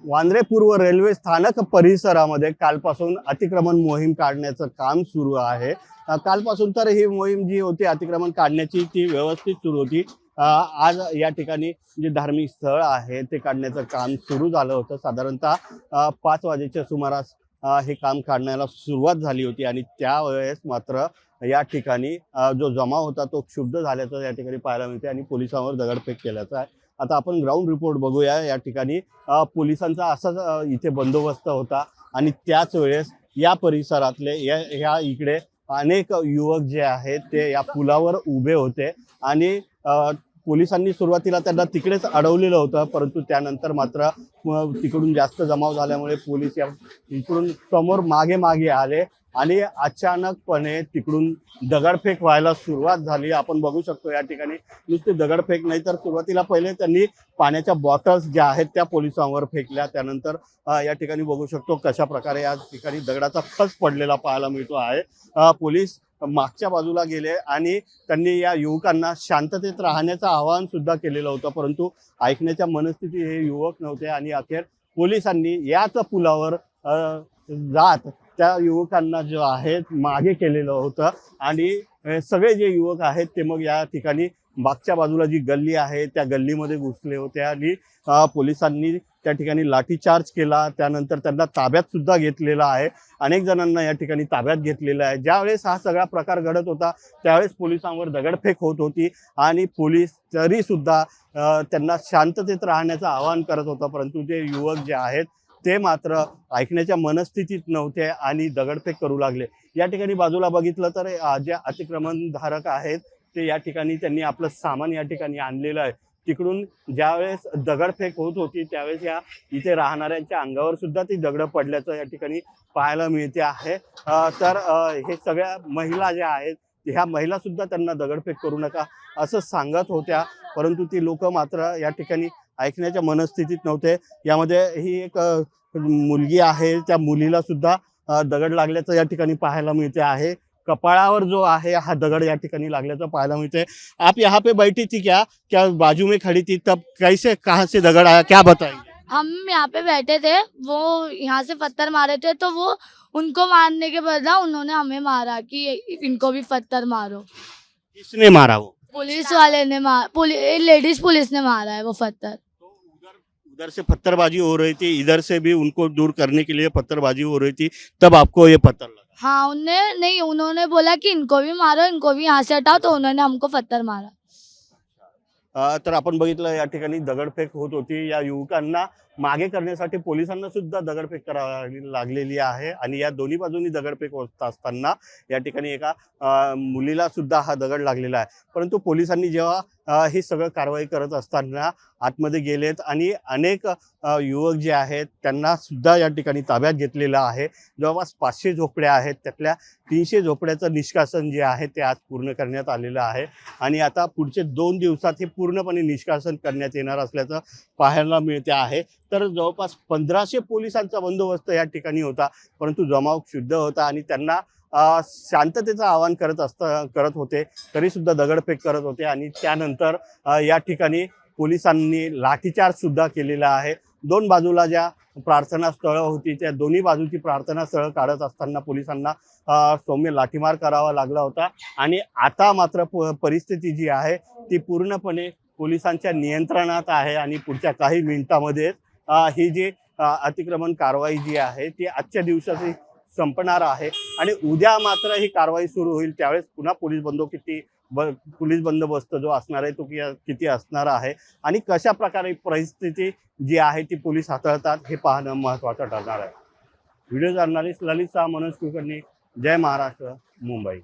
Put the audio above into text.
वांद्रे पूर्व रेल्वे स्थानक परिसरामध्ये कालपासून अतिक्रमण मोहीम काढण्याचं काम सुरू आहे। कालपासून तर ही मोहीम जी होती अतिक्रमण काढण्याची ती व्यवस्थित सुरू होती। आज या ठिकाणी जे धार्मिक स्थळ आहे ते काढण्याचं काम सुरू झालं होतं। साधारणतः 5 वाजेच्या सुमारास हे काम काढण्याला सुरुवात झाली होती आणि त्यावेळेस मात्र या ठिकाणी जो जमाव होता तो क्षुब्ध झाल्याचं या ठिकाणी पाहायला मिळते आणि पोलिसांवर दगडफेक केल्याचं आहे। आता आपण ग्राउंड रिपोर्ट बघूया। या ठिकाणी पोलिसांचा असाच इथे बंदोबस्त होता आणि त्याच वेळेस या परिसरातले ह्या इकडे अनेक युवक जे आहेत ते या पुलावर उभे होते आणि पोलिसांनी सुरुवातीला त्यांना तिकडेच अडवलेलं होतं, परंतु त्यानंतर मात्र तिकडून जास्त जमाव झाल्यामुळे पोलीस या इकडून समोर मागे आले आणि अचानकपणे तिकडून दगडफेक व्हायला सुरुवात झाली। आपण बघू शकतो या ठिकाणी नुसते दगडफेक नाही तर सुरुवातीला पहिले त्यांनी पाण्याच्या बॉटल्स ज्या आहेत त्या पोलिसांवर फेकल्या। त्यानंतर या ठिकाणी बघू शकतो कशा प्रकारे या ठिकाणी दगडाचा खच पडलेला पाहायला मिळतो आहे। पोलीस मागच्या बाजूला गेले आणि त्यांनी या युवकांना शांततेत राहण्याचं आवाहन सुद्धा केलेलं होतं, परंतु ऐकण्याच्या मनस्थिती हे युवक नव्हते आणि अखेर पोलिसांनी याच पुलावर जात त्या युवकांना जो आहे मागे केलेलं होतं आणि सगळे जे युवक आहेत ते मग या ठिकाणी मागच्या बाजूला जी गल्ली आहे त्या गल्लीमध्ये घुसले होते आणि पोलिसांनी त्या ठिकाणी लाठीचार्ज केला। त्यानंतर त्यांना ताब्यात सुद्धा घेतलेला आहे। अनेक जणांना या ठिकाणी ताब्यात घेतलेलं आहे। ज्यावेळेस हा सगळा प्रकार घडत होता त्यावेळेस पोलिसांवर दगडफेक होत होती आणि पोलीस तरी सुद्धा त्यांना शांततेत राहण्याचं आवाहन करत होता, परंतु जे युवक जे आहेत ते मात्र ऐकण्याच्या मनस्थितीत नव्हते आणि दगडफेक करू लागले। या ठिकाणी बाजूला बघितलं तर जे अतिक्रमणधारक आहेत ते या ठिकाणी त्यांनी आपलं सामान या ठिकाणी आणलेलं आहे। तिकडून ज्यावेळेस दगडफेक होत होती त्यावेळेस या इथे राहणाऱ्यांच्या अंगावर सुद्धा ती दगड पडल्याचं या ठिकाणी पाहायला मिळते आहे। तर हे सगळ्या महिला ज्या आहेत ह्या महिला सुद्धा त्यांना दगडफेक करू नका असं सांगत होत्या, परंतु ती लोक मात्र या ठिकाणी ऐकण्याच्या मनस्थितीत नव्हते। यामध्ये ही एक मुलगी आहे, त्या मुलीला सुद्धा दगड लागल्याचं या ठिकाणी पाहायला मिळते आहे। कपाळावर जो आहे हा दगड या ठिकाणी लागल्याचं पाहायला मिळते। आप यहाँ पे बैठी थी क्या बाजू में खड़ी थी, तब कैसे कहाँ से दगड़ आया, क्या बताएंगे? हम यहाँ पे बैठे थे, वो यहाँ से पत्थर मारे थे तो वो उनको मारने के बदला उन्होंने हमें मारा कि इनको भी पत्थर मारो। किसने मारा वो? पुलिस वाले ने लेडीज पुलिस ने मारा है वो पत्थर। तो उधर से पत्थरबाजी हो रही थी, इधर से भी उनको दूर करने के लिए पत्थरबाजी हो रही थी, तब आपको ये पत्थर लगा? हाँ, उन्होंने बोला कि इनको भी मारो, इनको भी यहाँ से हटाओ, तो उन्होंने हमको पत्थर मारा। तर आपण बघितलं या ठिकाणी दगडफेक होत होती। या युवकांना मागे करण्यासाठी पोलिसांना सुद्धा दगडफेक करावी लागलेली आहे आणि या दोन्ही बाजूंनी दगडफेक होत असताना या ठिकाणी एका मुलीला सुद्धा हा दगड लागलेला आहे, परंतु पोलिसांनी जेव्हा ही सगळं कारवाई करत असताना आतमध्ये गेलेत आणि अनेक युवक जे आहेत त्यांना सुद्धा या ठिकाणी ताब्यात घेतलेलं आहे। जवळपास 500 झोपड्या आहेत, त्यातल्या 300 झोपड्याचं निष्कासन जे आहे ते आज पूर्ण करण्यात आलेलं आहे आणि आता पुढचे 2 दिवसात हे पूर्णपणे निष्कासन करण्यात येणार असल्याचं पाहायला मिळते आहे। तर जवळपास 1500 पोलिसांचा बंदोबस्त या ठिकाणी होता, परंतु जमाव क्षुब्ध होता आणि त्यांना शांततेचं आवाहन करत होते तरी सुद्धा दगडफेक करत होते आणि त्यानंतर या ठिकाणी पोलिसांनी लाठीचार्ज सुद्धा केलेला आहे। 2 बाजूला ज्या प्रार्थना स्थळं होती त्या दोन्ही बाजूची प्रार्थना स्थळं काढत असताना पोलिसांना सौम्य लाठीमार करावा लागला होता आणि आता मात्र परिस्थिती जी आहे ती पूर्णपणे पोलिसांच्या नियंत्रणात आहे आणि पुढच्या काही मिनिटांमध्ये ही जी अतिक्रमण कारवाई जी आहे ती आजच्या दिवसाची संपणार आहे आणि उद्या मात्र ही कारवाई सुरू होईल। त्यावेळेस पुन्हा पोलीस बंदोबस्त जो असणार आहे तो किती असणार आहे आणि कशा प्रकारे परिस्थिती जी आहे ती पोलीस हाताळतात हे पाहणं महत्त्वाचं ठरणार आहे। व्हिडिओ जर्नलिस्ट ललित शाह, मनोज कुलकर्णी, जय महाराष्ट्र, मुंबई।